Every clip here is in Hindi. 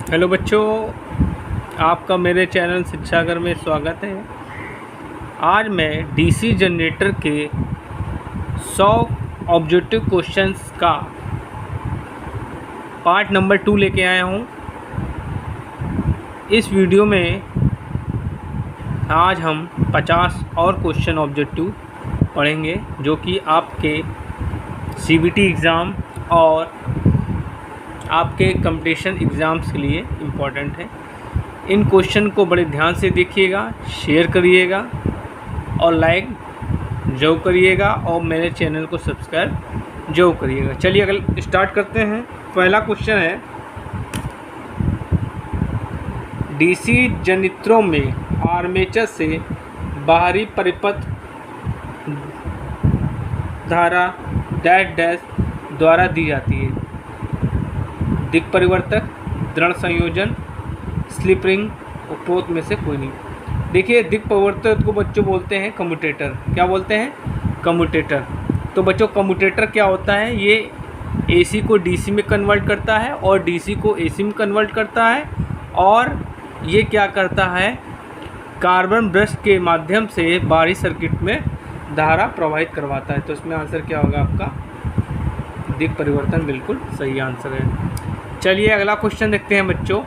हेलो बच्चों, आपका मेरे चैनल शिक्षागर में स्वागत है। आज मैं डीसी जनरेटर के 100 ऑब्जेक्टिव क्वेश्चंस का पार्ट नंबर 2 लेके आया हूँ। इस वीडियो में आज हम 50 और क्वेश्चन ऑब्जेक्टिव पढ़ेंगे जो कि आपके सीबीटी एग्ज़ाम और आपके कंपटीशन एग्ज़ाम्स के लिए इम्पॉर्टेंट है। इन क्वेश्चन को बड़े ध्यान से देखिएगा, शेयर करिएगा और लाइक जरूर करिएगा और मेरे चैनल को सब्सक्राइब जरूर करिएगा। चलिए अगर स्टार्ट करते हैं। पहला क्वेश्चन है, डीसी जनरेटरों में आर्मेचर से बाहरी परिपथ धारा डैश डैश द्वारा दी जाती है। दिक् परिवर्तक, दृढ़ संयोजन, स्लिप रिंग, उपरोक्त में से कोई नहीं। देखिए, दिक् परिवर्तक को बच्चों बोलते हैं कम्यूटेटर। क्या बोलते हैं? कम्यूटेटर। तो बच्चों कम्यूटेटर क्या होता है? ये एसी को डीसी में कन्वर्ट करता है और डीसी को एसी में कन्वर्ट करता है। और ये क्या करता है? कार्बन ब्रश के माध्यम से बाहरी सर्किट में धारा प्रवाहित करवाता है। तो इसमें आंसर क्या होगा आपका? दिक् परिवर्तन बिल्कुल सही आंसर है। चलिए अगला क्वेश्चन देखते हैं बच्चों।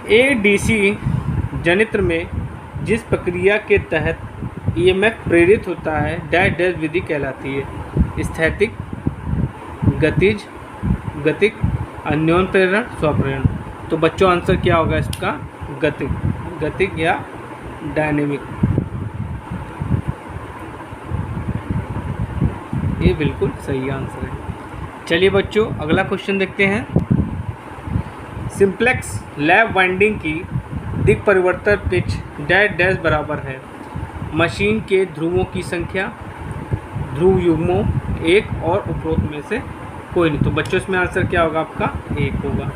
एक डीसी जनरेटर में जिस प्रक्रिया के तहत ईएमएफ प्रेरित होता है डैश डैश विधि कहलाती है। स्थैतिक, गतिज, गतिक, अन्योन प्रेरण, स्वप्रेरण। तो बच्चों आंसर क्या होगा इसका? गतिक, गतिक या डायनेमिक। ये बिल्कुल सही आंसर है। चलिए बच्चों अगला क्वेश्चन देखते हैं। सिंप्लेक्स लैब वाइंडिंग की दिक् परिवर्तन पिच डैश डैश बराबर है। मशीन के ध्रुवों की संख्या, ध्रुव युग्मों, एक और उपरोक्त में से कोई नहीं। तो बच्चों इसमें आंसर क्या होगा आपका? एक होगा।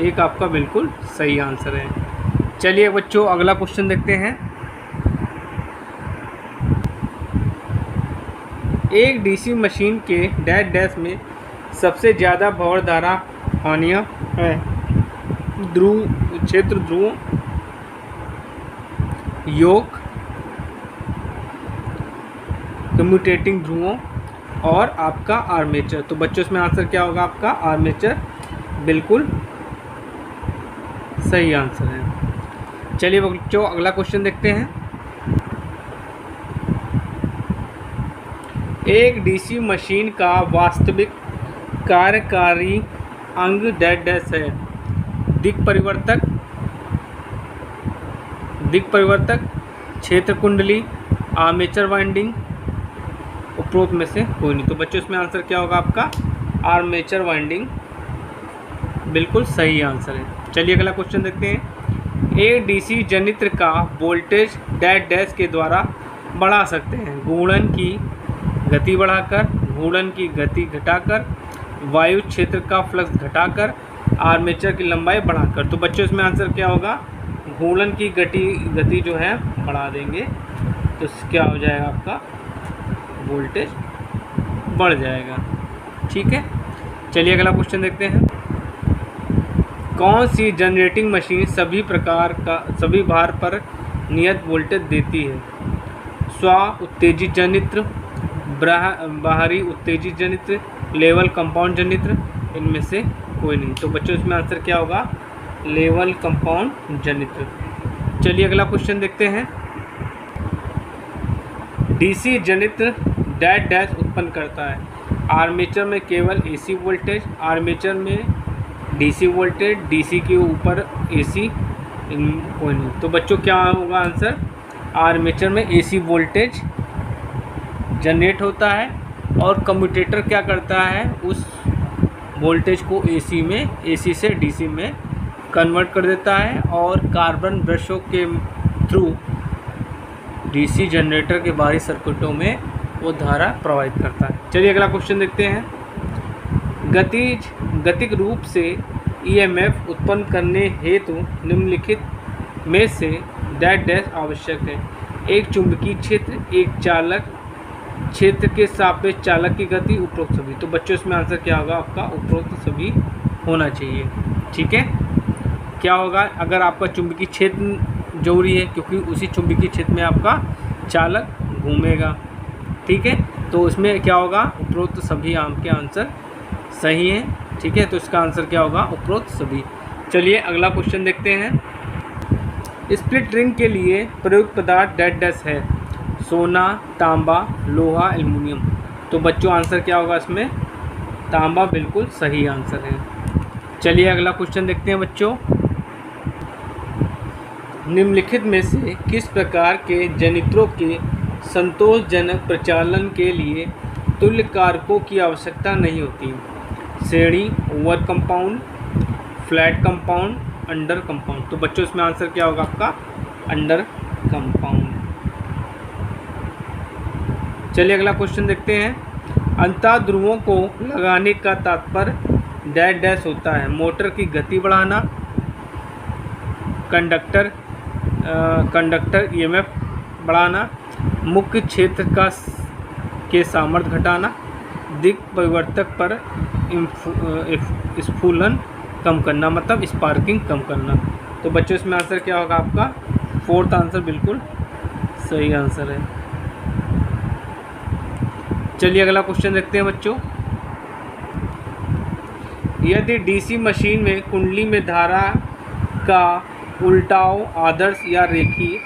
एक आपका बिल्कुल सही आंसर है। चलिए बच्चों अगला क्वेश्चन देखते हैं। एक डीसी मशीन के डैश डैश में सबसे ज़्यादा भंवर धारा हानियाँ है। ध्रुव क्षेत्र, ध्रुवों, योग, कम्यूटेटिंग ध्रुवों और आपका आर्मेचर। तो बच्चों इसमें आंसर क्या होगा आपका? आर्मेचर बिल्कुल सही आंसर है। चलिए बच्चों अगला क्वेश्चन देखते हैं। एक डीसी मशीन का वास्तविक कार्यकारी अंग डैश डैश है। दिक् परिवर्तक, दिक् परिवर्तक, क्षेत्र कुंडली, आर्मेचर वाइंडिंग, उपरोक्त में से कोई नहीं। तो बच्चों इसमें आंसर क्या होगा आपका? आर्मेचर वाइंडिंग बिल्कुल सही आंसर है। चलिए अगला क्वेश्चन देखते हैं। एक डीसी जनरेटर का वोल्टेज डैश डैश के द्वारा बढ़ा सकते हैं। घूर्णन की गति बढ़ाकर, घूर्णन की गति घटाकर, वायु क्षेत्र का फ्लक्स घटाकर, आर्मेचर की लंबाई बढ़ाकर। तो बच्चों इसमें आंसर क्या होगा? घूर्णन की गति जो है बढ़ा देंगे तो क्या हो जाएगा आपका? वोल्टेज बढ़ जाएगा। ठीक है। चलिए अगला क्वेश्चन देखते हैं। कौन सी जनरेटिंग मशीन सभी भार पर नियत वोल्टेज देती है? स्व उत्तेजित जनरेटर, बाहरी उत्तेजित जनरेटर, लेवल कंपाउंड जनरेटर, इनमें से कोई नहीं। तो बच्चों इसमें आंसर क्या होगा? Level compound generator. चलिए अगला क्वेश्चन देखते हैं। डीसी जनरेटर डैश डैश उत्पन्न करता है। आर्मेचर में केवल एसी वोल्टेज, आर्मेचर में डीसी वोल्टेज, डीसी के ऊपर एसी, कोई नहीं। तो बच्चों क्या होगा आंसर? आर्मेचर में एसी वोल्टेज जनरेट होता है और कम्यूटेटर क्या करता है? उस वोल्टेज को एसी में, एसी से डीसी में कन्वर्ट कर देता है और कार्बन ब्रशों के थ्रू डीसी जनरेटर के बाहरी सर्किटों में वो धारा प्रवाहित करता है। चलिए अगला क्वेश्चन देखते हैं। गतिक रूप से ईएमएफ उत्पन्न करने हेतु निम्नलिखित में से डैश डैश आवश्यक है। एक चुंबकीय क्षेत्र, एक चालक क्षेत्र के सापेक्ष चालक की गति, उपरोक्त सभी। तो बच्चों इसमें आंसर क्या होगा आपका, उपरोक्त सभी होना चाहिए। ठीक है, क्या होगा अगर आपका चुंबकीय क्षेत्र जरूरी है, क्योंकि उसी चुंबकीय क्षेत्र में आपका चालक घूमेगा। ठीक है, तो उसमें क्या होगा, उपरोक्त सभी आपके आंसर सही हैं। ठीक है, तो इसका आंसर क्या होगा, उपरोक्त सभी। चलिए अगला क्वेश्चन देखते हैं। स्प्लिट रिंग के लिए प्रयुक्त पदार्थ डैश डैश है, सोना, तांबा, लोहा, एल्युमिनियम। तो बच्चों आंसर क्या होगा इसमें, तांबा बिल्कुल सही आंसर है। चलिए अगला क्वेश्चन देखते हैं बच्चों। निम्नलिखित में से किस प्रकार के जनित्रों के संतोषजनक प्रचालन के लिए तुल्य कारकों की आवश्यकता नहीं होती? श्रेणी, over compound, flat compound, under compound. तो बच्चों इसमें आंसर क्या होगा आपका, अंडर कंपाउंड। चलिए अगला क्वेश्चन देखते हैं। अंतः ध्रुवों को लगाने का तात्पर्य डैश डैश होता है, मोटर की गति बढ़ाना, कंडक्टर ईएमएफ बढ़ाना, मुख्य क्षेत्र के सामर्थ्य घटाना, दिक् परिवर्तक पर स्फुलन कम करना, मतलब स्पार्किंग कम करना। तो बच्चों इसमें आंसर क्या होगा आपका, फोर्थ आंसर बिल्कुल सही आंसर है। चलिए अगला क्वेश्चन देखते हैं बच्चों। यदि डीसी मशीन में कुंडली में धारा का उल्टाव आदर्श या रेखीय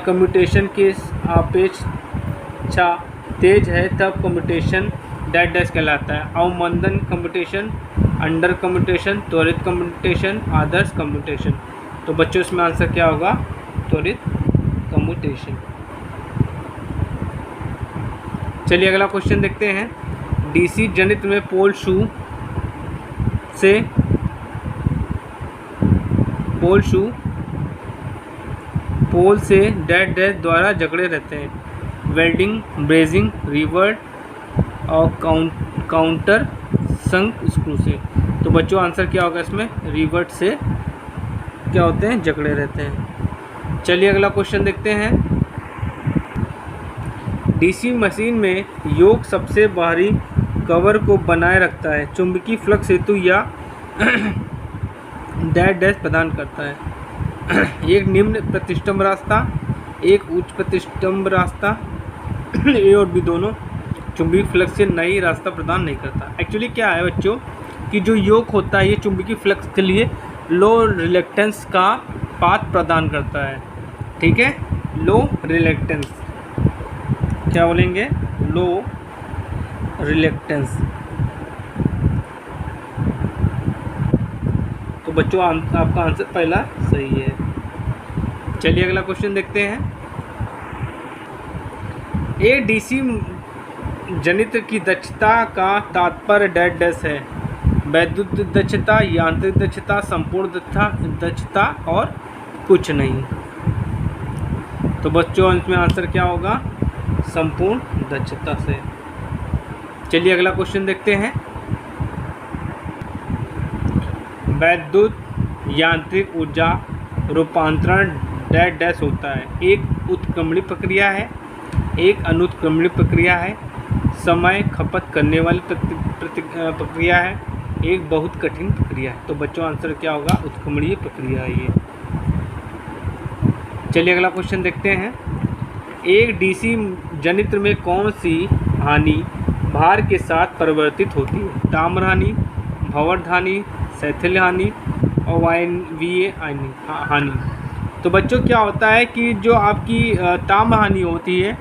कम्यूटेशन के अपेक्षा तेज है, तब कम्यूटेशन डैश डैश कहलाता है। अवमंदन कम्यूटेशन, अंडर कम्यूटेशन, त्वरित कम्यूटेशन, आदर्श कम्यूटेशन। तो बच्चों इसमें आंसर क्या होगा, त्वरित कम्यूटेशन। चलिए अगला क्वेश्चन देखते हैं। डीसी जनित्र में पोल से डैश डैश द्वारा जकड़े रहते हैं, वेल्डिंग, ब्रेजिंग, रिवर्ट और काउंटर संक स्क्रू से। तो बच्चों आंसर क्या होगा इसमें, रिवर्ट से क्या होते हैं, जकड़े रहते हैं। चलिए अगला क्वेश्चन देखते हैं। डीसी मशीन में योक सबसे बाहरी कवर को बनाए रखता है, चुंबकीय फ्लक्स हेतु या डैश डैश प्रदान करता है। एक निम्न प्रतिष्ठम्भ रास्ता, एक उच्च प्रतिष्ठम्भ रास्ता, ए और बी दोनों चुंबकीय फ्लक्स से नई रास्ता प्रदान नहीं करता। एक्चुअली क्या है बच्चों कि जो योक होता है ये चुंबकीय फ्लक्स के लिए लो रिलेक्टेंस का पाथ प्रदान करता है। ठीक है, लो रिलेक्टेंस, क्या बोलेंगे, लो रिलेक्टेंस। तो बच्चों आपका आंसर पहला सही है। चलिए अगला क्वेश्चन देखते हैं। ए डीसी जनित्र की दक्षता का तात्पर्य डैश डैश है, वैद्युत दक्षता, यांत्रिक दक्षता, संपूर्ण दक्षता और कुछ नहीं। तो बच्चों इसमें आंसर क्या होगा, संपूर्ण दक्षता से। चलिए अगला क्वेश्चन देखते हैं। वैद्युत यांत्रिक ऊर्जा रूपांतरण डैश डैश होता है, एक उत्क्रमणीय प्रक्रिया है, एक अनुत्क्रमणीय प्रक्रिया है, समय खपत करने वाली प्रक्रिया है, एक बहुत कठिन प्रक्रिया है। तो बच्चों आंसर क्या होगा, उत्क्रमणीय प्रक्रिया है ये। चलिए अगला क्वेश्चन देखते हैं। एक डीसी जनित्र में कौन सी हानि भार के साथ परिवर्तित होती है, ताम्र हानि, भंवर हानि, शैथिल्य हानि और वायवीय हानि। तो बच्चों क्या होता है कि जो आपकी ताम्र हानि होती है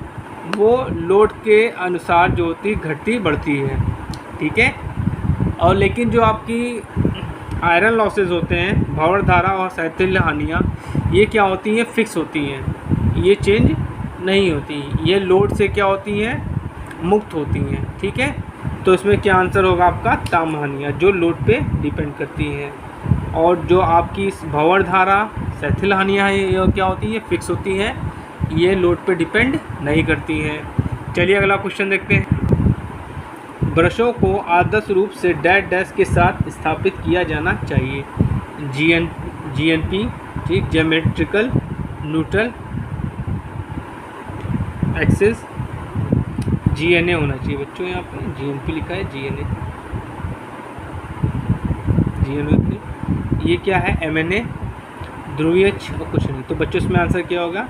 वो लोड के अनुसार जो होती है घटती बढ़ती है। ठीक है, और लेकिन जो आपकी आयरन लॉसेज होते हैं, भंवर धारा और शैथिल्य हानियाँ, ये क्या होती हैं, फिक्स होती हैं, ये चेंज नहीं होती, ये लोड से क्या होती हैं, मुक्त होती हैं। ठीक है, तो इसमें क्या आंसर होगा आपका, ताम्र हानियाँ जो लोड पे डिपेंड करती हैं, और जो आपकी भंवर धारा शैथिल्य हानियाँ हैं ये क्या होती हैं, फिक्स होती हैं, ये लोड पे डिपेंड नहीं करती हैं। चलिए अगला क्वेश्चन देखते हैं। ब्रशों को आदर्श रूप से डैश डैश के साथ स्थापित किया जाना चाहिए, जीएनपी, ठीक, ज्योमेट्रिकल न्यूट्रल, एक्सेस GNA होना चाहिए बच्चों, यहाँ पे GMP लिखा है, GNA ये क्या है, MNA ध्रुवीय और कुछ नहीं। तो बच्चों इसमें आंसर क्या होगा,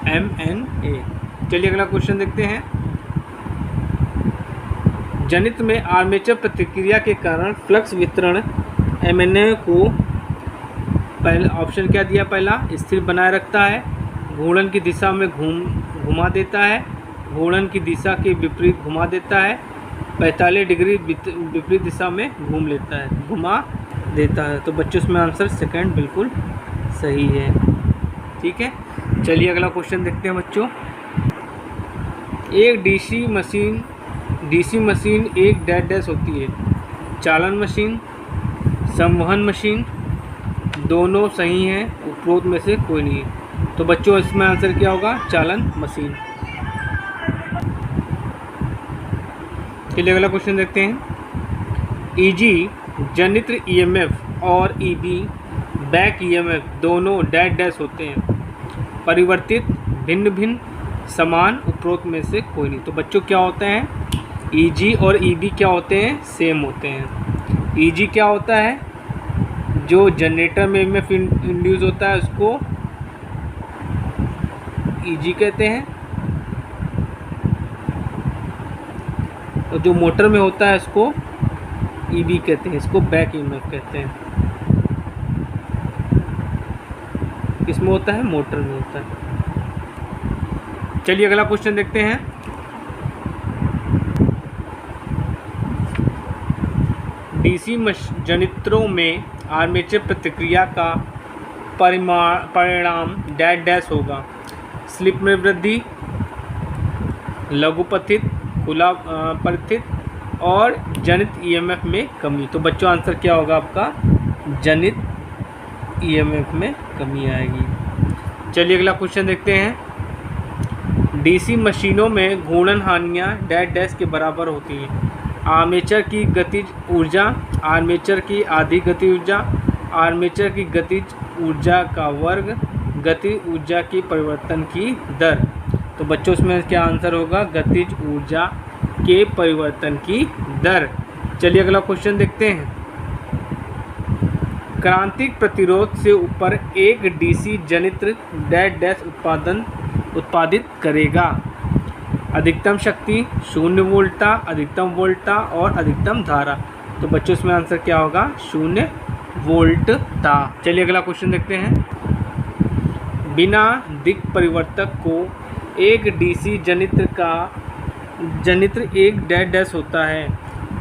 MNA। चलिए अगला क्वेश्चन देखते हैं। जनित्र में आर्मेचर प्रतिक्रिया के कारण फ्लक्स वितरण MNA को पहला ऑप्शन क्या दिया, पहला स्थिर बनाए रखता है, घूर्णन की दिशा में घुमा देता है, घूर्णन की दिशा के विपरीत घुमा देता है, 45 डिग्री विपरीत दिशा में घुमा देता है। तो बच्चों इसमें आंसर सेकंड बिल्कुल सही है। ठीक है, चलिए अगला क्वेश्चन देखते हैं बच्चों। एक डीसी मशीन एक डैश होती है, चालन मशीन, संवहन मशीन, दोनों सही हैं, उपरोक्त में से कोई नहीं है। तो बच्चों इसमें आंसर क्या होगा, चालन मशीन। चलिए अगला क्वेश्चन देखते हैं। ईजी जनित्र EMF और EB बैक EMF दोनों डैश होते हैं, परिवर्तित, भिन्न भिन्न, समान, उपरोक्त में से कोई नहीं। तो बच्चों क्या होते हैं, EG और EB क्या होते हैं, सेम होते हैं। EG क्या होता है, जो जनरेटर में EMF इंड्यूस होता है उसको EG कहते हैं, और जो मोटर में होता है उसको EB कहते हैं, इसको बैक EMF कहते हैं। किसमें होता है, मोटर में होता है। चलिए अगला क्वेश्चन देखते हैं। डीसी जनित्रों में आर्मेचर प्रतिक्रिया का परिणाम डैश होगा, स्लिप में वृद्धि, लघुपथित, खुला परिथित और जनित EMF में कमी। तो बच्चों आंसर क्या होगा आपका, जनित EMF में कमी आएगी। चलिए अगला क्वेश्चन देखते हैं। डीसी मशीनों में घूर्णन हानियाँ डैश के बराबर होती हैं, आर्मेचर की गतिज ऊर्जा, आर्मेचर की आधी गति ऊर्जा, आर्मेचर की गतिज ऊर्जा का वर्ग, गति ऊर्जा की परिवर्तन की दर। तो बच्चों इसमें क्या आंसर होगा, गतिज ऊर्जा के परिवर्तन की दर। चलिए अगला क्वेश्चन देखते हैं। क्रांतिक प्रतिरोध से ऊपर एक डीसी जनित्र डैश उत्पादित करेगा, अधिकतम शक्ति, 0 वोल्टा, अधिकतम वोल्टा और अधिकतम धारा। तो बच्चों इसमें आंसर क्या होगा, 0 वोल्टा। चलिए अगला क्वेश्चन देखते हैं। बिना दिक् परिवर्तक को एक डीसी जनित्र एक डैश होता है,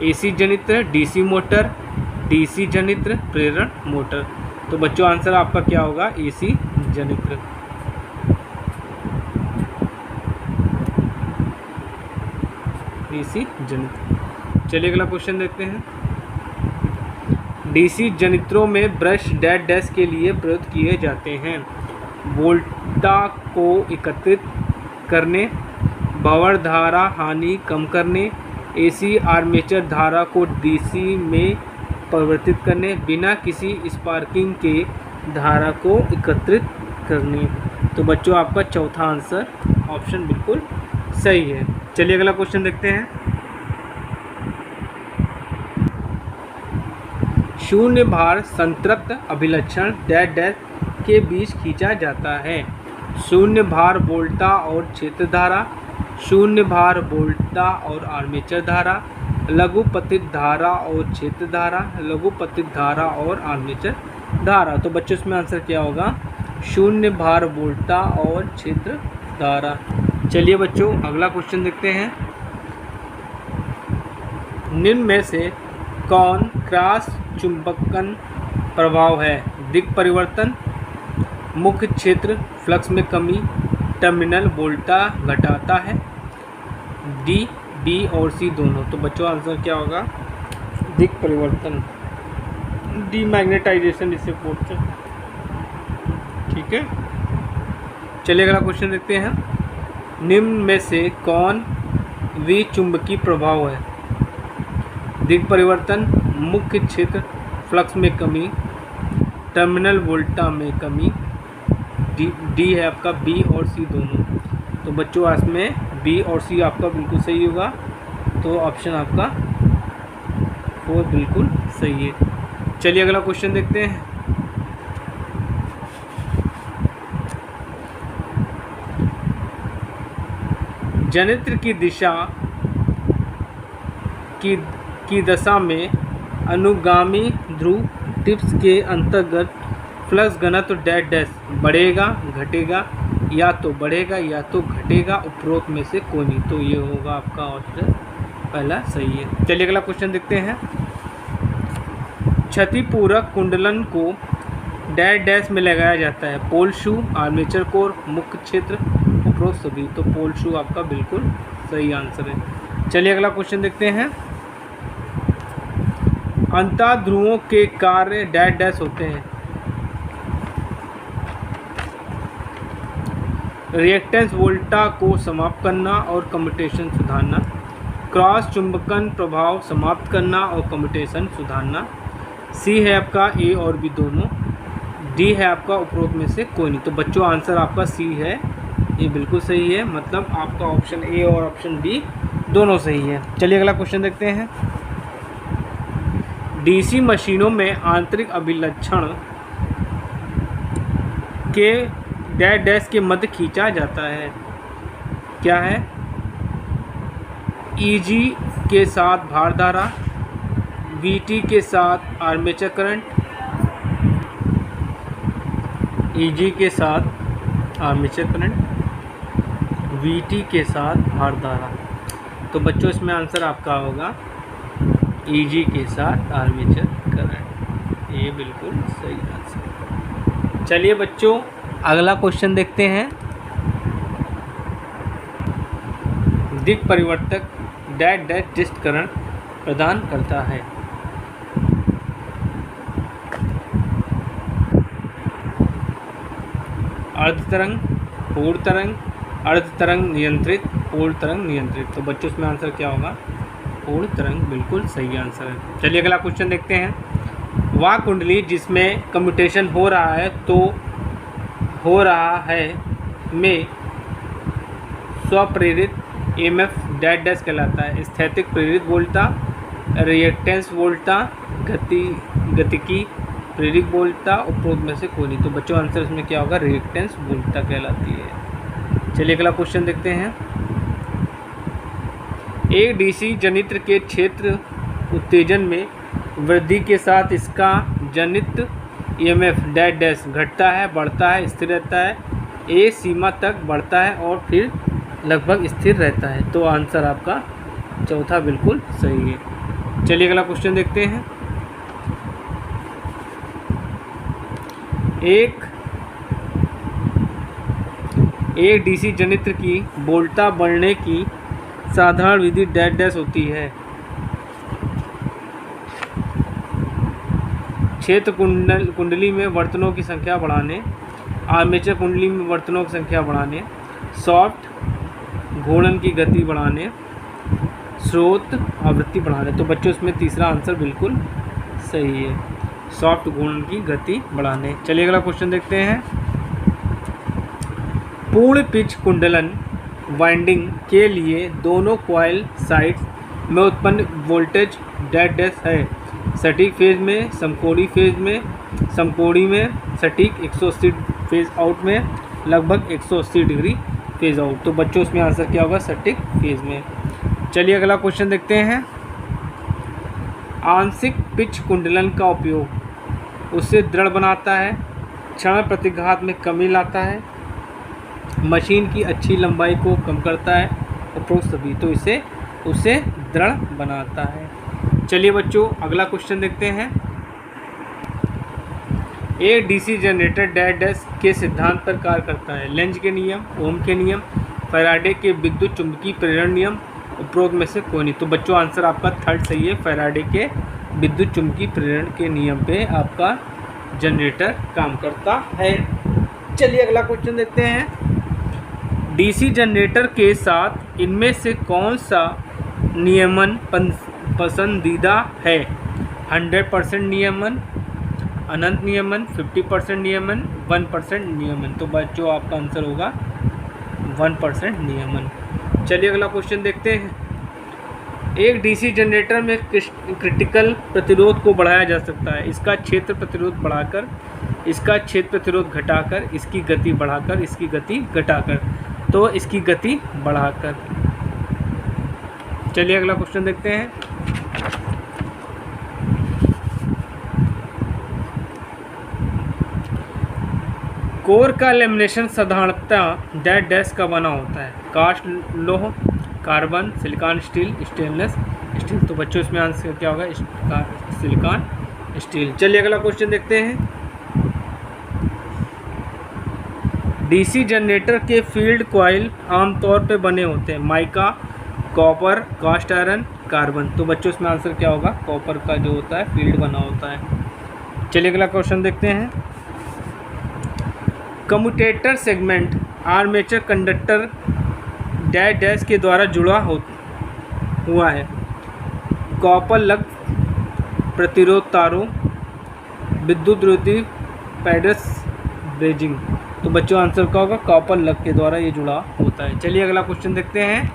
AC जनित्र, DC मोटर, DC जनित्र, प्रेरण मोटर। तो बच्चों आंसर आपका क्या होगा, AC जनित्र। DC जनित्र। चलिए अगला क्वेश्चन देखते हैं। DC जनित्रों में ब्रश डैश के लिए प्रयुक्त किए जाते हैं, वोल्टा को एकत्रित करने, भंवर धारा हानि कम करने, AC आर्मेचर धारा को DC में परिवर्तित करने, बिना किसी स्पार्किंग के धारा को एकत्रित करने। तो बच्चों आपका चौथा आंसर ऑप्शन बिल्कुल सही है। चलिए अगला क्वेश्चन देखते हैं। शून्य भार संतृप्त अभिलक्षण डैश के बीच खींचा जाता है, शून्य भार वोल्टा और क्षेत्र धारा, शून्य भार वोल्टा और आर्मेचर धारा, लघुपतित धारा और क्षेत्र धारा, लघुपतित धारा और आर्मेचर धारा। तो बच्चों इसमें आंसर क्या होगा, शून्य भार वोल्टा और क्षेत्र धारा। चलिए बच्चों अगला क्वेश्चन देखते हैं। निम्न में से कौन क्रॉस चुंबकन प्रभाव है, दिक् परिवर्तन, मुख्य क्षेत्र फ्लक्स में कमी, टर्मिनल वोल्टा घटाता है, D, B और C दोनों। तो बच्चों आंसर क्या होगा, दिक् परिवर्तन, डीमैग्नेटाइजेशन इसे बोलते हैं। ठीक है, चलिए अगला क्वेश्चन देखते हैं। निम्न में से कौन विचुंबकीय प्रभाव है, दिक् परिवर्तन, मुख्य क्षेत्र फ्लक्स में कमी, टर्मिनल वोल्टा में कमी, D है आपका, B और C दोनों। तो बच्चों इसमें बी और सी आपका बिल्कुल सही होगा। तो ऑप्शन आपका 4 बिल्कुल सही है। चलिए अगला क्वेश्चन देखते हैं। जनित्र की दिशा की दशा में अनुगामी ध्रुव टिप्स के अंतर्गत फ्लक्स घनत्व डैश डैश बढ़ेगा घटेगा, या तो बढ़ेगा या तो घटेगा, उपरोक्त में से कोई नहीं। तो ये होगा आपका ऑप्शन पहला सही है। चलिए अगला क्वेश्चन देखते हैं। क्षतिपूरक कुंडलन को डैश डैश में लगाया जाता है, पोल शू, आर्मेचर कोर, मुख्य क्षेत्र, उपरोक्त सभी। तो पोल शू आपका बिल्कुल सही आंसर है। चलिए अगला क्वेश्चन देखते हैं। अंतःध्रुवों के कार्य डैश डैश होते हैं, रिएक्टेंस वोल्टा को समाप्त करना और कम्यूटेशन सुधारना, क्रॉस चुंबकन प्रभाव समाप्त करना और कम्यूटेशन सुधारना। सी है आपका ए और बी दोनों, डी है आपका उपरोक्त में से कोई नहीं। तो बच्चों आंसर आपका सी है, ये बिल्कुल सही है। मतलब आपका ऑप्शन ए और ऑप्शन बी दोनों सही है। चलिए अगला क्वेश्चन देखते हैं। डीसी मशीनों में आंतरिक अभिलक्षण के डैश डैश के मध्य खींचा जाता है, क्या है? ईजी के साथ भारधारा, वीटी के साथ आर्मेचर करंट, ईजी के साथ आर्मेचर करंट, वीटी के साथ भारधारा। तो बच्चों इसमें आंसर आपका होगा ईजी के साथ आर्मेचर करंट, ये बिल्कुल सही आंसर। चलिए बच्चों अगला क्वेश्चन देखते हैं। दिक् परिवर्तक डैश डैश डिस्ट करंट प्रदान करता है, अर्ध तरंग, पूर्ण तरंग, अर्ध तरंग नियंत्रित, पूर्ण तरंग नियंत्रित। तो बच्चों इसमें आंसर क्या होगा? पूर्ण तरंग बिल्कुल सही आंसर है। चलिए अगला क्वेश्चन देखते हैं। वह कुंडली जिसमें कम्यूटेशन हो रहा है में स्वप्रेरित EMF डैश डैश कहलाता है, स्थैतिक प्रेरित वोल्टा, रिएक्टेंस वोल्टा, गतिकी प्रेरित वोल्टा, उपरोक्त में से कोई नहीं। तो बच्चों आंसर इसमें क्या होगा? रिएक्टेंस वोल्टा कहलाती है। चलिए अगला क्वेश्चन देखते हैं। एक डीसी जनित्र के क्षेत्र उत्तेजन में वृद्धि के साथ इसका जनित EMF डैश डैश घटता है, बढ़ता है, स्थिर रहता है, ए सीमा तक बढ़ता है और फिर लगभग स्थिर रहता है। तो आंसर आपका चौथा बिल्कुल सही है। चलिए अगला क्वेश्चन देखते हैं। एक डीसी जनित्र की वोल्टा बढ़ने की साधारण विधि डैश डैश होती है, क्षेत्र कुंडली में वर्तनों की संख्या बढ़ाने, आर्मेचर कुंडली में वर्तनों की संख्या बढ़ाने, सॉफ्ट घूर्णन की गति बढ़ाने, स्रोत आवृत्ति बढ़ाने। तो बच्चों इसमें तीसरा आंसर बिल्कुल सही है, सॉफ्ट घूर्णन की गति बढ़ाने। चलिए अगला क्वेश्चन देखते हैं। पूर्ण पिच कुंडलन वाइंडिंग के लिए दोनों कॉइल साइड्स में उत्पन्न वोल्टेज डैश डैश है, सटीक फेज में, समकोणी फेज में, समकोणी में, सटीक 180 फेज आउट में, लगभग 180 डिग्री फेज आउट। तो बच्चों इसमें आंसर क्या होगा? सटीक फेज में। चलिए अगला क्वेश्चन देखते हैं। आंशिक पिच कुंडलन का उपयोग उसे दृढ़ बनाता है, क्षण प्रतिघात में कमी लाता है, मशीन की अच्छी लंबाई को कम करता है, उपरोक्त सभी। तो उसे दृढ़ बनाता है। चलिए बच्चों अगला क्वेश्चन देखते हैं। एक डीसी जनरेटर डैश डैश के सिद्धांत पर कार्य करता है, लेंज के नियम, ओम के नियम, फैराडे के विद्युत चुंबकीय प्रेरण नियम, उपरोक्त में से कोई नहीं। तो बच्चों आंसर आपका थर्ड सही है, फैराडे के विद्युत चुंबकीय प्रेरण के नियम पे आपका जनरेटर काम करता है। चलिए अगला क्वेश्चन देखते हैं। डीसी जनरेटर के साथ इनमें से कौन सा नियमन पसंदीदा है? 100% नियमन, अनंत नियमन, 50% नियमन, 1% नियमन। तो बच्चों आपका आंसर होगा 1% नियमन। चलिए अगला क्वेश्चन देखते हैं। एक डीसी जनरेटर में क्रिटिकल प्रतिरोध को बढ़ाया जा सकता है। इसका क्षेत्र प्रतिरोध बढ़ाकर, इसका क्षेत्र प्रतिरोध घटाकर, इसकी गति बढ़ाकर, इसकी गति घटाकर। तो इसकी गति बढ़ाकर। चलिए अगला क्वेश्चन देखते हैं। कोर का लेमिनेशन साधारणतः डैश का बना होता है। कास्ट लोह, carbon, silicon steel, stainless steel. तो बच्चों इसमें आंसर क्या होगा? Silicon steel. चलिए अगला क्वेश्चन देखते हैं। डीसी जनरेटर के फील्ड कॉइल आमतौर पे बने होते हैं। Mica, copper, cast iron, carbon. तो बच्चों इसमें आंसर क्या होगा? कॉपर का जो होता है फील्ड बना होता है। चलिए अगला क्वेश्चन देखते हैं। Commutator segment armature conductor dash के द्वारा जुड़ा हुआ है। कॉपर लग प्रतिरोध तारों, विद्युत रोधी पैडल्स, ब्रेजिंग। तो बच्चों आंसर क्या होगा? कॉपर लग के द्वारा ये जुड़ा होता है। चलिए अगला क्वेश्चन देखते हैं।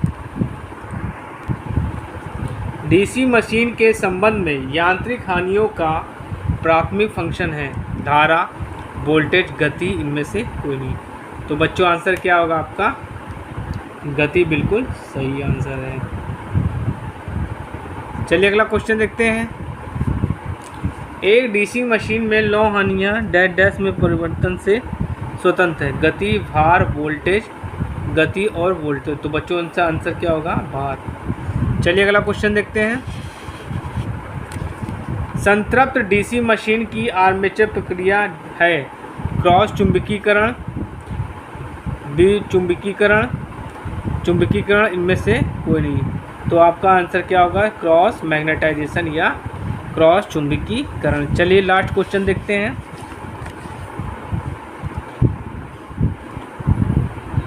डीसी मशीन के संबंध में यांत्रिक हानियों का प्राथमिक फंक्शन है धारा, वोल्टेज, गति। इनमें से कोई नहीं। तो बच्चों आंसर क्या होगा आपका? गति बिल्कुल सही आंसर है। चलिए अगला क्वेश्चन देखते हैं। एक डीसी मशीन में लौ हानियाँ डैश में परिवर्तन से स्वतंत्र है। गति, भार, वोल्टेज, गति और वोल्टेज। तो बच्चों इनका आंसर क्या होगा? भार। चलिए अगला क्वेश्चन देखते हैं। संतृप्त डीसी मशीन की आर्मेचर प्रक्रिया है क्रॉस चुंबकीकरण, विचुंबकीकरण, चुंबकीकरण। इनमें से कोई नहीं। तो आपका आंसर क्या होगा? क्रॉस मैग्नेटाइजेशन या क्रॉस चुंबकीकरण। चलिए लास्ट क्वेश्चन देखते हैं।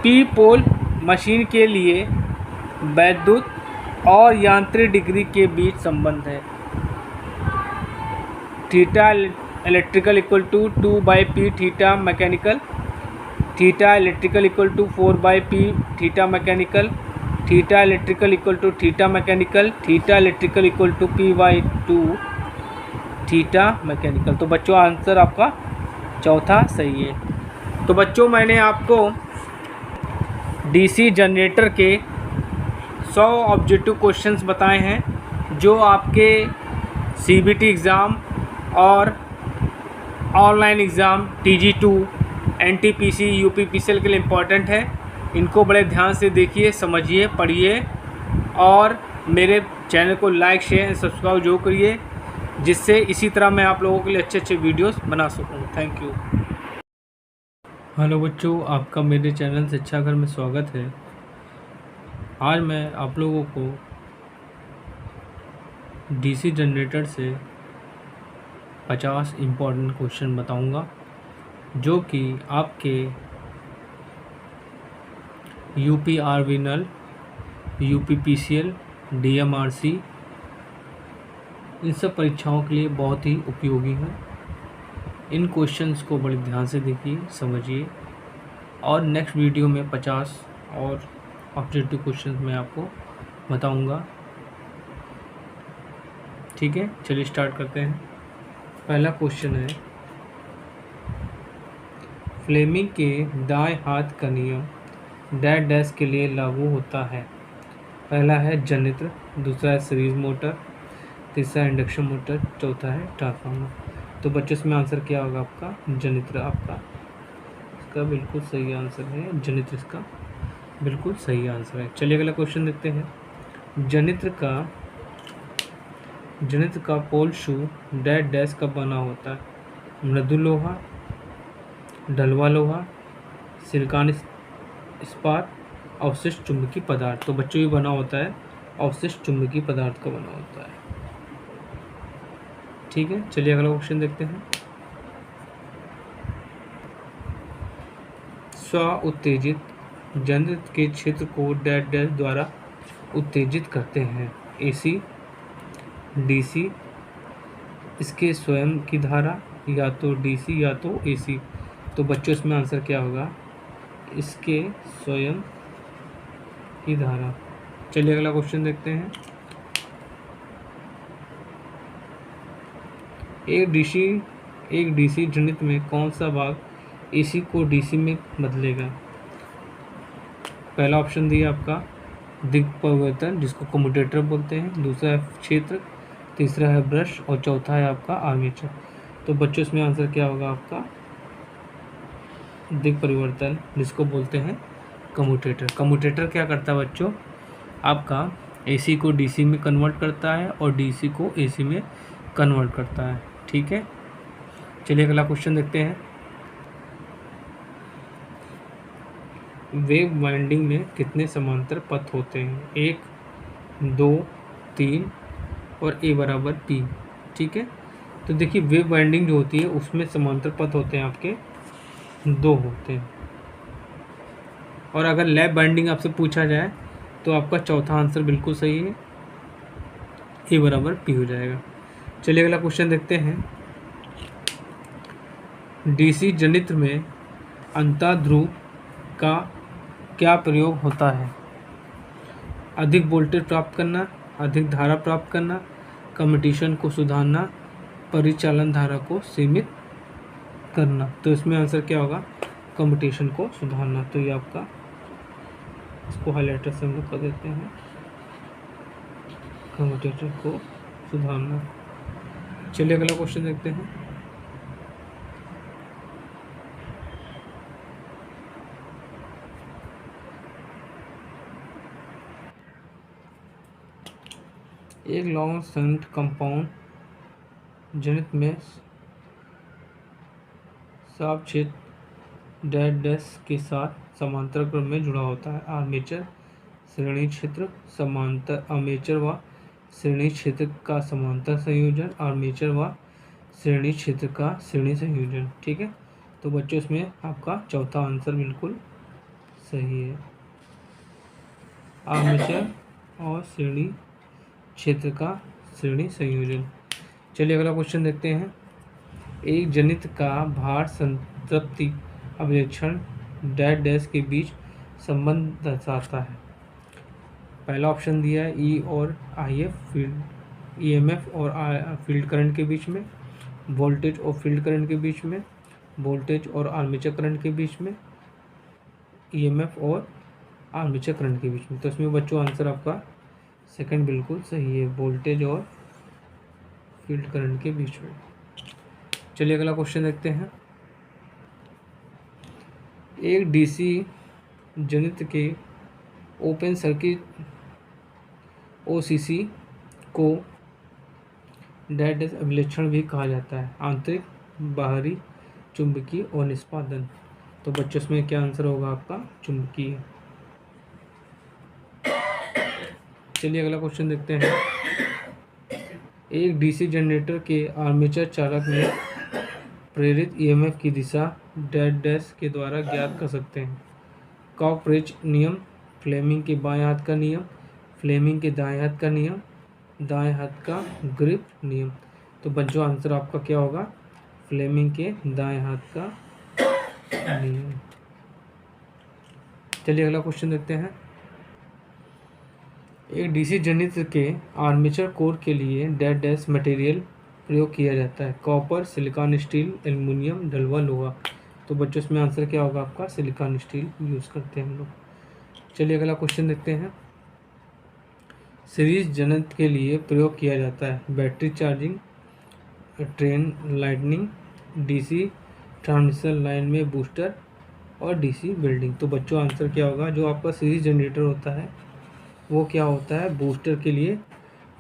पी पोल मशीन के लिए वैद्युत और यांत्रिक डिग्री के बीच संबंध है। Theta electrical equal to 2/p theta mechanical, theta electrical equal to 4/p theta mechanical, theta electrical equal to theta mechanical, theta electrical equal to p/2 theta mechanical. तो बच्चों आंसर आपका चौथा सही है। तो बच्चों मैंने आपको डीसी जनरेटर के 100 ऑब्जेक्टिव क्वेश्चंस बताए हैं जो आपके सीबीटी एग्ज़ाम और online exam TG2, NTPC, UPPCL के लिए इम्पॉर्टेंट है। इनको बड़े ध्यान से देखिए, समझिए, पढ़िए और मेरे चैनल को लाइक, शेयर, सब्सक्राइब जरूर करिए, जिससे इसी तरह मैं आप लोगों के लिए अच्छे अच्छे वीडियोस बना सकूं। Thank you. हेलो बच्चों, आपका मेरे चैनल शिक्षा घर में स्वागत है। आज मैं आप लोगों को डीसी जनरेटर से 50 इम्पॉर्टेंट क्वेश्चन बताऊंगा जो कि आपके UPRV नल, UPPCL, DMRC इन सब परीक्षाओं के लिए बहुत ही उपयोगी हैं। इन क्वेश्चंस को बड़े ध्यान से देखिए, समझिए और नेक्स्ट वीडियो में 50 और ऑब्जेक्टिव क्वेश्चंस मैं आपको बताऊंगा। ठीक है, चलिए स्टार्ट करते हैं। पहला क्वेश्चन है, फ्लेमिंग के दाएं हाथ का नियम डैश के लिए लागू होता है। पहला है जनित्र, दूसरा है सीरीज मोटर, तीसरा है इंडक्शन मोटर, चौथा है ट्रांसफार्मर। तो बच्चों इसमें आंसर क्या होगा आपका? जनित्र आपका इसका बिल्कुल सही आंसर है। जनित्र इसका बिल्कुल सही आंसर है। चलिए अगला क्वेश्चन देखते हैं। जनित्र का पोल शू डैश का बना होता है। मृदु लोहा, ढलवा लोहा, सिलिकॉन इस्पात, अवशिष्ट चुंबकीय पदार्थ। तो बच्चों ये बना होता है अवशिष्ट चुंबकीय पदार्थ का बना होता है। ठीक है, चलिए अगला क्वेश्चन देखते हैं। स्व उत्तेजित जनित्र के क्षेत्र को डैश द्वारा उत्तेजित करते हैं। AC, DC, इसके स्वयं की धारा, या तो DC या तो AC। तो बच्चों इसमें आंसर क्या होगा? इसके स्वयं की धारा। चलिए अगला क्वेश्चन देखते हैं। एक डीसी जनित में कौन सा भाग एसी को डीसी में बदलेगा? पहला ऑप्शन दिया आपका दिग परिवर्तन, जिसको कम्यूटेटर बोलते हैं, दूसरा है क्षेत्र, तीसरा है ब्रश और चौथा है आपका आर्मेचर। तो बच्चों इसमें आंसर क्या होगा आपका? दिग परिवर्तन, जिसको बोलते हैं कम्यूटेटर। कम्यूटेटर क्या करता है बच्चों? आपका एसी को डीसी में कन्वर्ट करता है और डीसी को एसी में कन्वर्ट करता है। ठीक है, चलिए अगला क्वेश्चन देखते हैं। वेव वाइंडिंग में कितने समांतर पथ होते हैं? 1, 2, 3 और ए बराबर पी। ठीक है, तो देखिए वेव वाइंडिंग जो होती है उसमें समांतर पथ होते हैं आपके 2 होते हैं। और अगर लैप बाइंडिंग आपसे पूछा जाए तो आपका चौथा आंसर बिल्कुल सही है, ए बराबर पी हो जाएगा। चलिए अगला क्वेश्चन देखते हैं। डीसी जनित्र में अंतःध्रुव का क्या प्रयोग होता है? अधिक वोल्टेज प्राप्त करना, अधिक धारा प्राप्त करना, कम्यूटेशन को सुधारना, परिचालन धारा को सीमित करना। तो इसमें आंसर क्या होगा? कम्यूटेशन को सुधारना। तो ये आपका, इसको हाइलाइटर से हम लोग कर देते हैं, कम्यूटेटर को सुधारना। चलिए अगला क्वेश्चन देखते हैं। एक लॉन्ग संट कंपाउंड जनित में साफ क्षेत्र डैश के साथ समांतर क्रम में जुड़ा होता है। आर्मेचर श्रेणी क्षेत्र समांतर, आर्मेचर व श्रेणी क्षेत्र का समांतर संयोजन, आर्मेचर व श्रेणी क्षेत्र का श्रेणी संयोजन। ठीक है, तो बच्चों इसमें आपका चौथा आंसर बिल्कुल सही है, आर्मेचर और श्रेणी क्षेत्र का श्रेणी संयोजन। चलिए अगला क्वेश्चन देखते हैं। एक जनित का भार संतृप्ति अभिलक्षण डैश के बीच संबंध दर्शाता है। पहला ऑप्शन दिया है ई और आई एफ फील्ड, ईएमएफ और फील्ड करंट के बीच में, वोल्टेज और फील्ड करंट के बीच में, वोल्टेज और आर्मेचर करंट के बीच में, ईएमएफ और आर्मेचर करंट के बीच में। तो इसमें बच्चों आंसर आपका सेकंड बिल्कुल सही है, वोल्टेज और फील्ड करंट के बीच में। चलिए अगला क्वेश्चन देखते हैं। एक डीसी जनित्र के ओपन सर्किट ओसीसी को डैश अभिलक्षण भी कहा जाता है। आंतरिक, बाहरी, चुंबकीय और निष्पादन। तो बच्चों इसमें क्या आंसर होगा आपका? चुंबकीय। चलिए अगला क्वेश्चन देखते हैं। एक डीसी जनरेटर के आर्मेचर चालक में प्रेरित ईएमएफ की दिशा डैश के द्वारा ज्ञात कर सकते हैं। कॉकरेज नियम, फ्लेमिंग के बाएं हाथ का नियम, फ्लेमिंग के दाएं हाथ का नियम, दाएं हाथ का ग्रिप नियम। तो बच्चों आंसर आपका क्या होगा? फ्लेमिंग के दाएं हाथ का नियम। चलिए अगला क्वेश्चन देखते हैं। एक डीसी जनित्र के आर्मेचर कोर के लिए डैश मटेरियल प्रयोग किया जाता है। कॉपर, सिलिकॉन स्टील, एल्युमिनियम, ढलवा लोहा। तो बच्चों इसमें आंसर क्या होगा आपका? सिलिकॉन स्टील यूज़ करते हैं हम लोग। चलिए अगला क्वेश्चन देखते हैं। सीरीज जनित्र के लिए प्रयोग किया जाता है battery charging, train lightning, DC transmission line में बूस्टर और डीसी बिल्डिंग। तो बच्चों आंसर क्या होगा? जो आपका सीरीज जनरेटर होता है वो क्या होता है? बूस्टर के लिए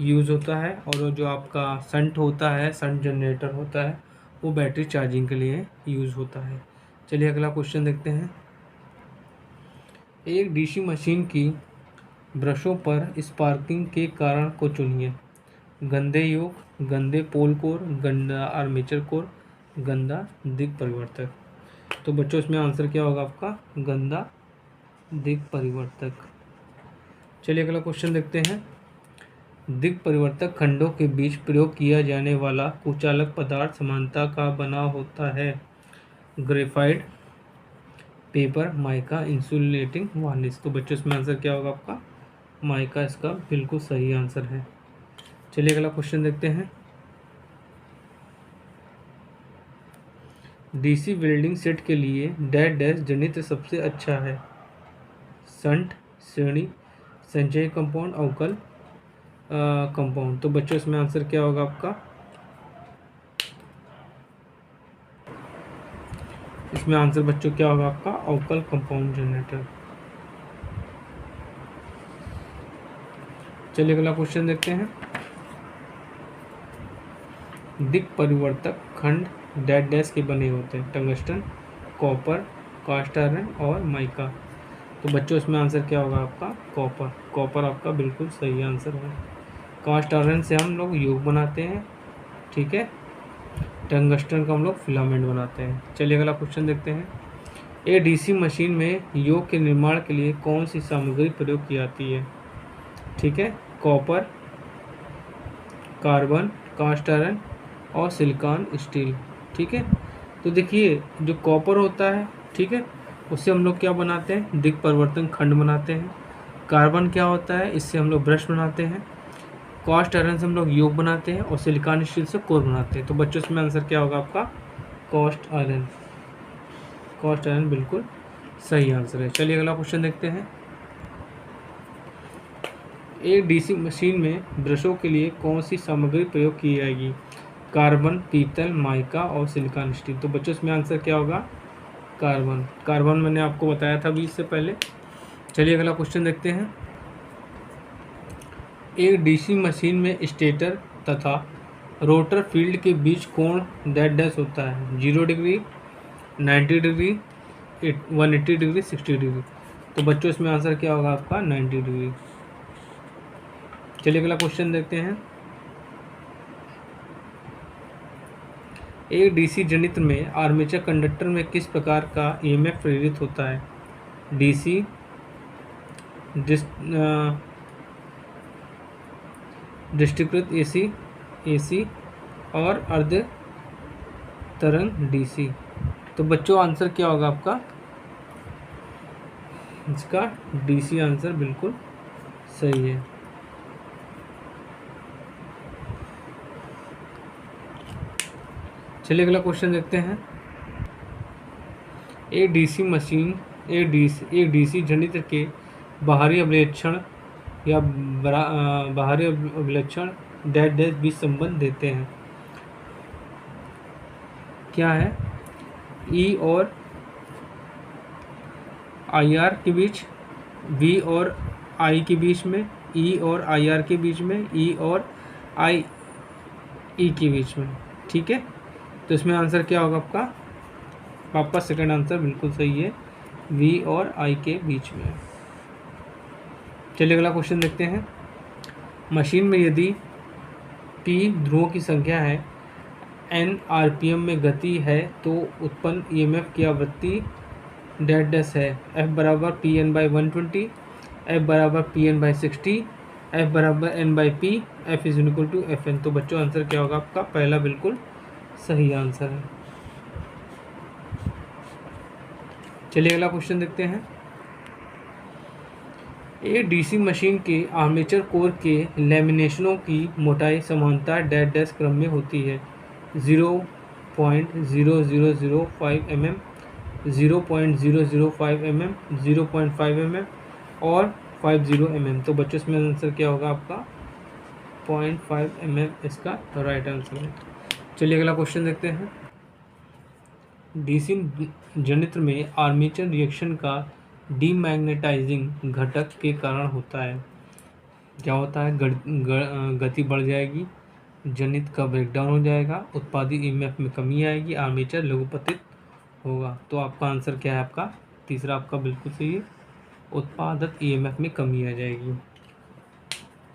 यूज़ होता है, और जो आपका संट होता है, संट जनरेटर होता है, वो बैटरी चार्जिंग के लिए यूज़ होता है। चलिए अगला क्वेश्चन देखते हैं। एक डीसी मशीन की ब्रशों पर स्पार्किंग के कारण को चुनिए। गंदे योग, गंदे पोल कोर, गंदा आर्मेचर कोर, गंदा दिग परिवर्तक। तो बच्चों इसमें आंसर क्या होगा आपका? गंदा दिग परिवर्तक। चलिए अगला क्वेश्चन देखते हैं। दिग परिवर्तक खंडों के बीच प्रयोग किया जाने वाला कुचालक पदार्थ समानता का बना होता है। Graphite, paper, mica, insulating varnish. तो बच्चों इसमें आंसर क्या होगा आपका? माइका इसका बिल्कुल सही आंसर है। चलिए अगला क्वेश्चन देखते हैं। डीसी वेल्डिंग सेट के लिए डैश डैश जनित्र सबसे अच्छा है? संट, श्रेणी, संचय कंपाउंड, अवकल कंपाउंड। तो बच्चों इसमें आंसर क्या होगा आपका? इसमें आंसर बच्चों क्या होगा आपका? अवकल कंपाउंड जनरेटर। चलिए अगला क्वेश्चन देखते हैं। दिक् परिवर्तक खंड डैश डैश के बने होते हैं? टंगस्टन, कॉपर, कास्ट आयरन और माइका। तो बच्चों इसमें आंसर क्या होगा आपका? कॉपर। कॉपर आपका बिल्कुल सही आंसर है। कास्ट आयरन से हम लोग योग बनाते हैं, ठीक है। टंगस्टन का हम लोग फिलामेंट बनाते हैं। चलिए अगला क्वेश्चन देखते हैं। ए डीसी मशीन में योग के निर्माण के लिए कौन सी सामग्री प्रयोग की जाती है? ठीक है, कॉपर, कार्बन, कास्ट आयरन और सिलिकॉन स्टील, ठीक है। तो देखिए जो कॉपर होता है, ठीक है, उससे हम लोग क्या बनाते हैं? दिक् परिवर्तन खंड बनाते हैं। कार्बन क्या होता है? इससे हम लोग ब्रश बनाते हैं। कास्ट आयरन से हम लोग योग बनाते हैं और सिलिकॉन स्टील से कोर बनाते हैं। तो बच्चों इसमें आंसर क्या होगा आपका? Cast iron. कास्ट आयरन बिल्कुल सही आंसर है। चलिए अगला क्वेश्चन देखते हैं। एक डीसी मशीन में ब्रशों के लिए कौन सी सामग्री प्रयोग की जाएगी? कार्बन, पीतल, माइका और सिलिकॉन स्टील। तो बच्चों इसमें आंसर क्या होगा? कार्बन। कार्बन मैंने आपको बताया था अभी इससे पहले। चलिए अगला क्वेश्चन देखते हैं। एक डीसी मशीन में स्टेटर तथा रोटर फील्ड के बीच कोण डैश डैश होता है? 0 डिग्री, 90 डिग्री, 180 डिग्री, 60 डिग्री। तो बच्चों इसमें आंसर क्या होगा आपका? 90 डिग्री। चलिए अगला क्वेश्चन देखते हैं। एक डीसी जनित्र में आर्मेचर कंडक्टर में किस प्रकार का ईएमएफ प्रेरित होता है? डीसी, डिस्ट्रीकृत एसी और अर्ध तरंग डीसी। तो बच्चों आंसर क्या होगा आपका? इसका डीसी आंसर बिल्कुल सही है। चलिए अगला क्वेश्चन देखते हैं। एक डीसी जनित्र के बाहरी अभिलक्षण या बाहरी अभिलक्षण डैश डैश बीच संबंध देते हैं? क्या है? ई और आई आर के बीच, वी और आई के बीच में, ई और आई आर के बीच में, ई और आई ई के बीच में, ठीक है। तो इसमें आंसर क्या होगा आपका सेकंड आंसर बिल्कुल सही है, वी और आई के बीच में। चलिए अगला क्वेश्चन देखते हैं। मशीन में यदि P ध्रुवों की संख्या है, N आरपीएम में गति है, तो उत्पन्न ईएमएफ की आवृत्ति डैश डैश है? F बराबर PN/120, F बराबर PN/60, F बराबर N/P, F is equal to FN। तो बच्चों आंसर क्या होगा आपका? पहला बिल्कुल सही आंसर है। चलिए अगला क्वेश्चन देखते हैं। एक डीसी मशीन के आर्मेचर कोर के लैमिनेशनों की मोटाई समानता डैश डैश क्रम में होती है? 0.0005 mm, 0.005 mm, 0.5 mm और 50 mm। तो बच्चों इसमें आंसर क्या होगा आपका? 0.5 mm इसका राइट आंसर है। चलिए अगला क्वेश्चन देखते हैं। डीसी जनित्र में आर्मेचर रिएक्शन का डीमैग्नेटाइजिंग घटक के कारण होता है? क्या होता है? गति बढ़ जाएगी, जनित्र का ब्रेकडाउन हो जाएगा, उत्पादित ईएमएफ में कमी आएगी, आर्मेचर लघुपतित होगा। तो आपका आंसर क्या है? आपका तीसरा आपका बिल्कुल सही है, उत्पादित ईएमएफ में कमी आ जाएगी।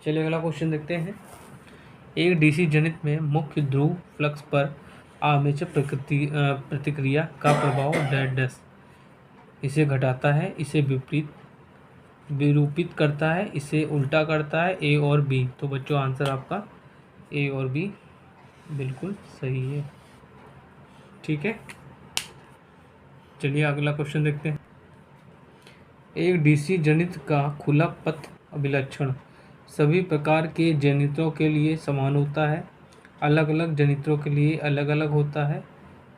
चलिए अगला क्वेश्चन देखते हैं। एक डीसी जनित्र में मुख्य ध्रुव फ्लक्स पर आर्मेचर प्रतिक्रिया का प्रभाव डैश डैश इसे घटाता है, इसे विरूपित करता है, इसे उल्टा करता है, ए और बी। तो बच्चों आंसर आपका ए और बी बिल्कुल सही है, ठीक है। चलिए अगला क्वेश्चन देखते हैं। एक डीसी जनित्र का खुला पथ अभिलक्षण सभी प्रकार के जनित्रों के लिए समान होता है, अलग अलग जनित्रों के लिए अलग अलग होता है,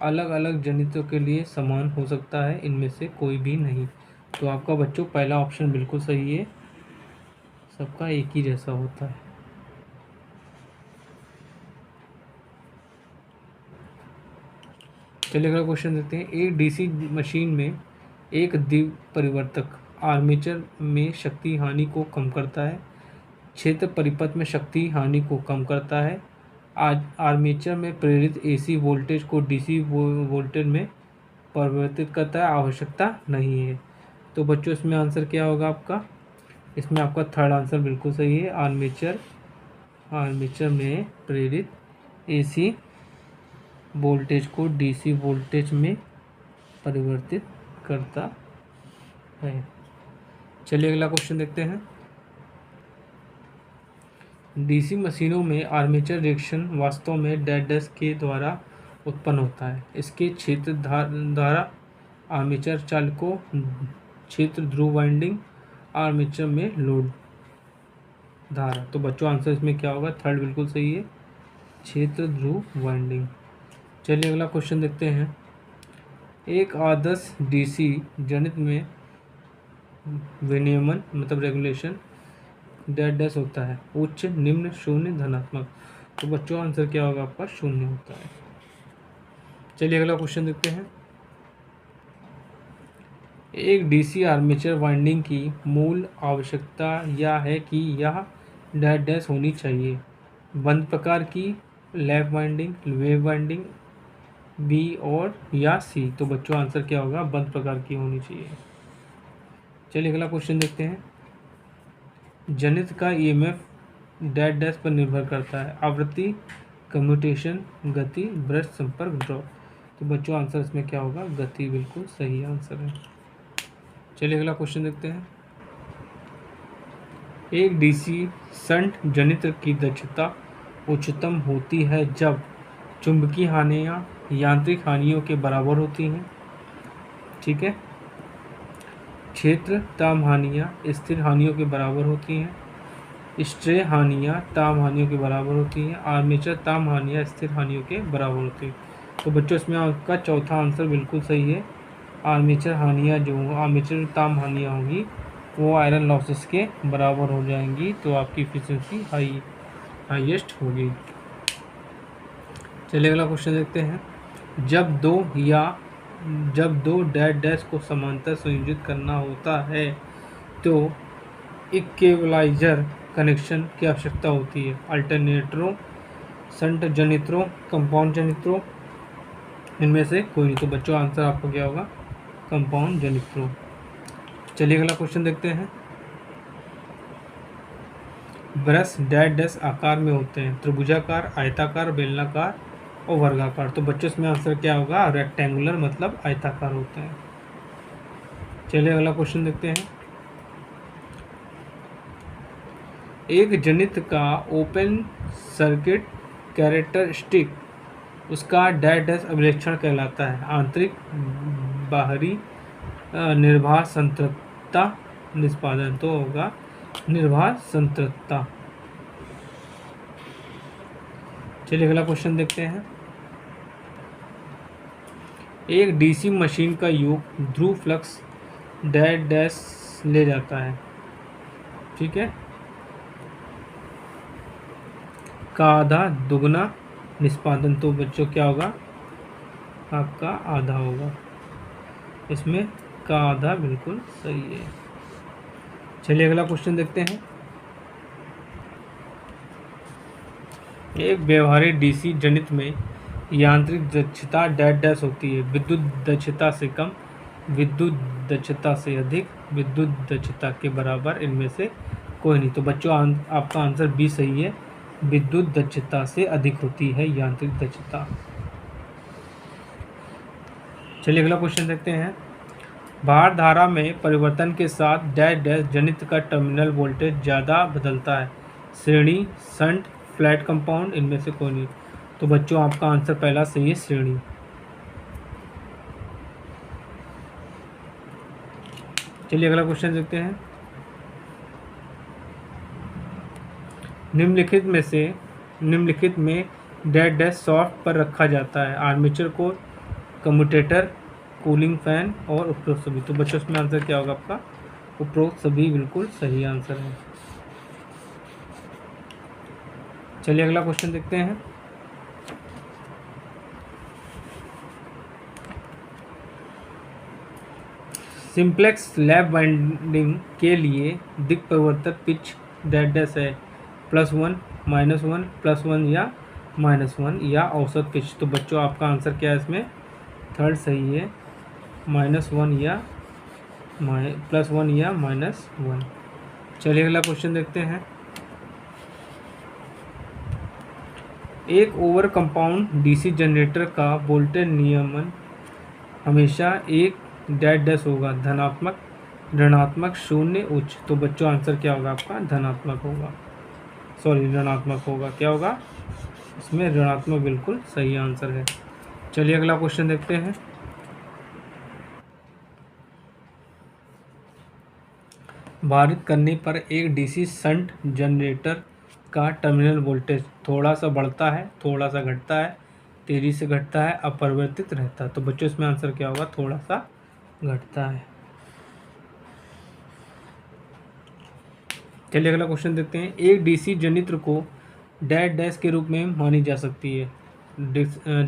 अलग अलग जनित्रों के लिए समान हो सकता है, इनमें से कोई भी नहीं। तो आपका बच्चों पहला ऑप्शन बिल्कुल सही है, सबका एक ही जैसा होता है। चलिए अगला क्वेश्चन देखते हैं। एक डीसी मशीन में एक द्विपरिवर्तक आर्मेचर में शक्ति हानि को कम करता है, क्षेत्र परिपथ में शक्ति हानि को कम करता है, आर्मेचर में प्रेरित एसी वोल्टेज को डीसी वोल्टेज में परिवर्तित करता है, आवश्यकता नहीं है। तो बच्चों इसमें आंसर क्या होगा आपका? इसमें आपका थर्ड आंसर बिल्कुल सही है, आर्मेचर में प्रेरित एसी वोल्टेज को डीसी वोल्टेज में परिवर्तित करता है। चलिए अगला क्वेश्चन देखते हैं। डीसी मशीनों में आर्मेचर रिएक्शन वास्तव में डेड डैश के द्वारा उत्पन्न होता है। इसके क्षेत्र धारा आर्मेचर चालकों, क्षेत्र ध्रुव वाइंडिंग, आर्मेचर में लोड धारा। तो बच्चों आंसर इसमें क्या होगा? थर्ड बिल्कुल सही है, क्षेत्र ध्रुव वाइंडिंग। चलिए अगला क्वेश्चन देखते हैं। एक आदर्श डीसी जनित्र में विनियमन मतलब रेगुलेशन डेड डैश होता है, उच्च, निम्न, शून्य, धनात्मक। तो बच्चों आंसर क्या होगा आपका? शून्य होता है। चलिए अगला क्वेश्चन देखते हैं। एक डीसी आर्मेचर वाइंडिंग की मूल आवश्यकता यह है कि यह डेड डैश होनी चाहिए। बंद प्रकार की, lap winding, wave winding, B और या सी। तो बच्चों आंसर क्या होगा? बंद प्रकार की होनी चाहिए। चलिए अगला क्वेश्चन देखते हैं। जनित्र का ईएमएफ डेड डैश पर निर्भर करता है, आवृत्ति, कम्यूटेशन, गति, ब्रश संपर्क, ड्रॉप। तो बच्चों आंसर इसमें क्या होगा? गति बिल्कुल सही आंसर है। चलिए अगला क्वेश्चन देखते हैं। एक डीसी शंट जनित्र की दक्षता उच्चतम होती है जब चुंबकीय हानियाँ यांत्रिक हानियों के बराबर होती हैं, ठीक है। क्षेत्र ताम हानियाँ स्थिर हानियों के बराबर होती हैं, स्ट्रे हानियाँ ताम हानियों के बराबर होती हैं, आर्मेचर ताम हानियाँ स्थिर हानियों के बराबर होती हैं। तो बच्चों इसमें आपका चौथा आंसर बिल्कुल सही है, आर्मेचर हानियाँ जो आर्मेचर ताम हानियाँ होंगी वो आयरन लॉसेस के बराबर हो जाएंगी, तो आपकी इफिशिएंसी हाईएस्ट होगी। चलिए अगला क्वेश्चन देखते हैं। जब दो डेड डैश को समांतर संयोजित करना होता है तो इक्विलाइजर कनेक्शन की आवश्यकता होती है। अल्टरनेटरों, शंट जनित्रों, कंपाउंड जनित्रों, इनमें से कोई नहीं। तो बच्चों आंसर आपको क्या होगा? कंपाउंड जनित्रों। चलिए अगला क्वेश्चन देखते हैं। ब्रश डेड डैश आकार में होते हैं, त्रिभुजाकार, आयताकार, बेलनाकार और वर्गाकार। तो बच्चों इसमें आंसर क्या होगा? रेक्टेंगुलर मतलब आयताकार होते हैं। चलिए अगला क्वेश्चन देखते हैं। एक जनित्र का ओपन सर्किट कैरेक्टरिस्टिक उसका डेड डैश अभिलक्षण कहलाता है। आंतरिक, बाहरी, निर्वाह, संतृप्तता, निष्पादन। तो होगा निर्वाह संतृप्तता। चलिए अगला क्वेश्चन देखते हैं। एक डीसी मशीन का योग ध्रुव फ्लक्स डेड डैश ले जाता है, ठीक है, का आधा दुगना निष्पादन। तो बच्चों क्या होगा? आपका आधा होगा, इसमें का आधा बिल्कुल सही है। चलिए अगला क्वेश्चन देखते हैं। एक व्यवहारिक डीसी जनित्र में यांत्रिक दक्षता डेड डैश होती है, विद्युत दक्षता से कम, विद्युत दक्षता से अधिक, विद्युत दक्षता के बराबर, इनमें से कोई नहीं। तो बच्चों आपका आंसर बी सही है, विद्युत दक्षता से अधिक होती है यांत्रिक दक्षता। चलिए अगला क्वेश्चन देखते हैं। भार धारा में परिवर्तन के साथ डेड डैश जनित्र का टर्मिनल वोल्टेज ज़्यादा बदलता है, श्रेणी, शंट, फ्लैट कंपाउंड, इनमें से कोई नहीं। तो बच्चों आपका आंसर पहला सही है, श्रेणी। चलिए अगला क्वेश्चन देखते हैं। निम्नलिखित में डेड डैश सॉफ्ट पर रखा जाता है। Armature core, commutator, cooling fan और उपरोक्त सभी। तो बच्चों इसमें आंसर क्या होगा आपका? उपरोक्त सभी बिल्कुल सही आंसर है। चलिए अगला क्वेश्चन देखते हैं। सिंप्लेक्स लैब बाइंडिंग के लिए दिक् परिवर्तक पिच डेड डैश है +1, -1, +1 या -1 या औसत पिच। तो बच्चों आपका आंसर क्या है इसमें? थर्ड सही है, -1 या +1 या -1। चलिए अगला क्वेश्चन देखते हैं। एक ओवर कंपाउंड डीसी जनरेटर का वोल्टेज नियमन हमेशा एक डेड डैश होगा, धनात्मक, ऋणात्मक, शून्य, उच्च। तो बच्चों आंसर क्या होगा आपका? धनात्मक होगा, सॉरी ऋणात्मक होगा। क्या होगा इसमें? ऋणात्मक बिल्कुल सही आंसर है। चलिए अगला क्वेश्चन देखते हैं। भारित करने पर एक डीसी शंट जनरेटर का टर्मिनल वोल्टेज थोड़ा सा बढ़ता है, थोड़ा सा घटता है, तेजी से घटता है, अपरिवर्तित रहता है। तो बच्चों इसमें आंसर क्या होगा? थोड़ा सा घटता है। चलिए अगला क्वेश्चन देखते हैं। एक डीसी जनित्र को डेड डैश के रूप में मानी जा सकती है।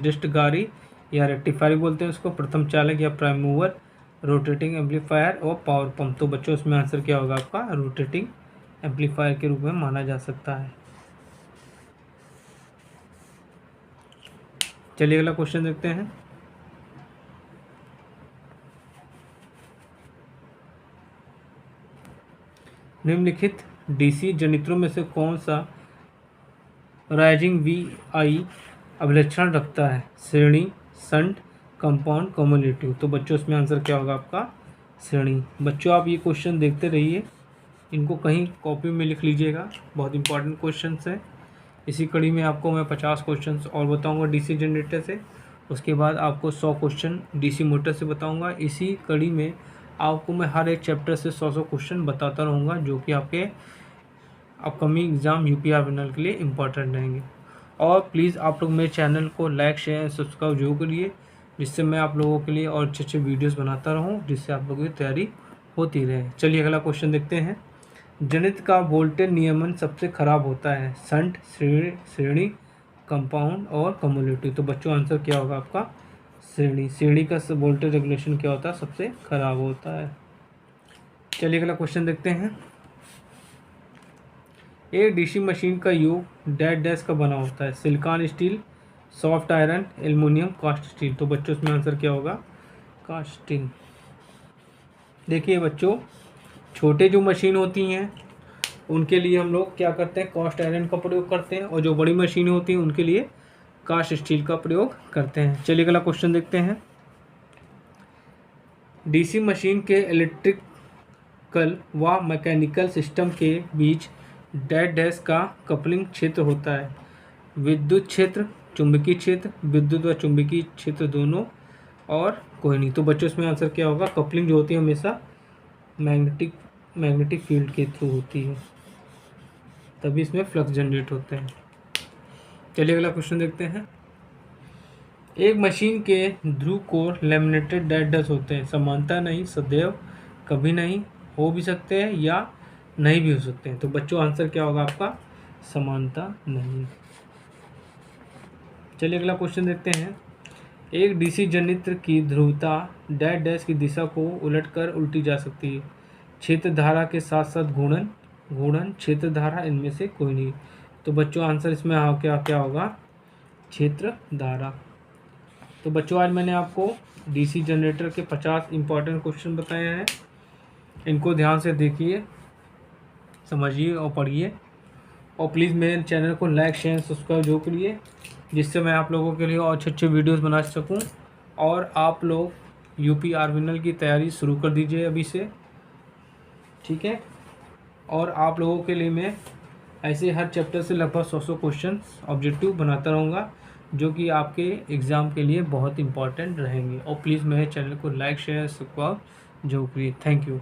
डिस्टगारी या रेक्टिफायर बोलते हैं उसको, प्रथम चालक या प्राइम मूवर, रोटेटिंग एम्पलीफायर और पावर पंप। तो बच्चों इसमें आंसर क्या होगा आपका? रोटेटिंग एम्पलीफायर के रूप में माना जा सकता है। चलिए अगला क्वेश्चन देखते हैं। निम्नलिखित डीसी जनित्रों में से कौन सा राइजिंग VI अभिलक्षण रखता है? श्रेणी, शंट, कंपाउंड, कम्युलेटिव। तो बच्चों इसमें आंसर क्या होगा आपका? श्रेणी। बच्चों आप ये क्वेश्चन देखते रहिए, इनको कहीं कॉपी में लिख लीजिएगा, बहुत इंपॉर्टेंट क्वेश्चंस हैं। इसी कड़ी में आपको मैं 50 क्वेश्चंस और बताऊंगा डीसी जनरेटर से, उसके बाद आपको 100 क्वेश्चन डीसी मोटर से बताऊंगा। इसी कड़ी में आपको मैं हर एक चैप्टर से 100 क्वेश्चन बताता रहूँगा, जो कि आपके अपकमिंग एग्ज़ाम UPR विनर के लिए इम्पॉर्टेंट रहेंगे। और प्लीज़ आप लोग मेरे चैनल को लाइक, शेयर, सब्सक्राइब जरूर करिए, जिससे मैं आप लोगों के लिए और अच्छे अच्छे वीडियोस बनाता रहूं, जिससे आप लोगों की तैयारी होती रहे। चलिए अगला क्वेश्चन देखते हैं। जनित्र का वोल्टेज नियमन सबसे खराब होता है? शंट, श्रेणी, कंपाउंड और कम्युलेटिव। तो बच्चों आंसर क्या होगा आपका? श्रेणी। श्रेणी का वोल्टेज रेगुलेशन क्या होता है? सबसे खराब होता है। चलिए अगला क्वेश्चन देखते हैं। एक डीसी मशीन का योग डेड डैश का बना होता है? Silicon steel, soft iron, aluminium, cast steel. तो बच्चों इसमें आंसर क्या होगा? Cast steel. देखिए बच्चों, छोटे जो मशीन होती हैं उनके लिए हम लोग क्या करते हैं? कास्ट आयरन का प्रयोग करते हैं, और जो बड़ी मशीनें होती हैं उनके लिए कास्ट स्टील का प्रयोग करते हैं। चलिए अगला क्वेश्चन देखते हैं। डीसी मशीन के इलेक्ट्रिकल व मैकेनिकल सिस्टम के बीच डेड डैश का कपलिंग क्षेत्र होता है? विद्युत क्षेत्र, चुंबकीय क्षेत्र, विद्युत व चुंबकीय क्षेत्र दोनों, और कोई नहीं। तो बच्चों इसमें आंसर क्या होगा? कपलिंग जो होती है हमेशा मैग्नेटिक फील्ड के थ्रू होती है, तभी इसमें फ्लक्स जनरेट होते हैं। चलिए अगला क्वेश्चन देखते हैं। एक मशीन के ध्रुव कोर लैमिनेटेड डेड डैश होते हैं? समानता नहीं, सदैव, कभी नहीं, हो भी सकते हैं या नहीं भी हो सकते हैं। तो बच्चों आंसर क्या होगा आपका? समानता नहीं। चलिए अगला क्वेश्चन देखते हैं। एक डीसी जनित्र की ध्रुवता डेड डैश की दिशा को उलटकर उल्टी जा सकती है? क्षेत्र धारा के साथ साथ घूर्णन, क्षेत्र धारा, इनमें से कोई नहीं। तो बच्चों आंसर इसमें क्या होगा? क्षेत्र धारा। तो बच्चों आज मैंने आपको डीसी जनरेटर के 50 इंपॉर्टेंट क्वेश्चन बताए हैं, इनको ध्यान से देखिए, समझिए और पढ़िए, और प्लीज़ मेरे चैनल को लाइक, शेयर, सब्सक्राइब जरूर करिए, जिससे मैं आप लोगों के लिए और अच्छे अच्छे वीडियोस बना सकूं। और आप लोग UPR विनर की तैयारी शुरू कर दीजिए अभी से, ठीक है। और आप लोगों के लिए मैं ऐसे हर चैप्टर से लगभग 100 क्वेश्चन ऑब्जेक्टिव बनाता रहूँगा, जो कि आपके एग्ज़ाम के लिए बहुत इंपॉर्टेंट रहेंगे। और प्लीज़ मेरे चैनल को लाइक, शेयर, सब्सक्राइब जरूर करिए। Thank you.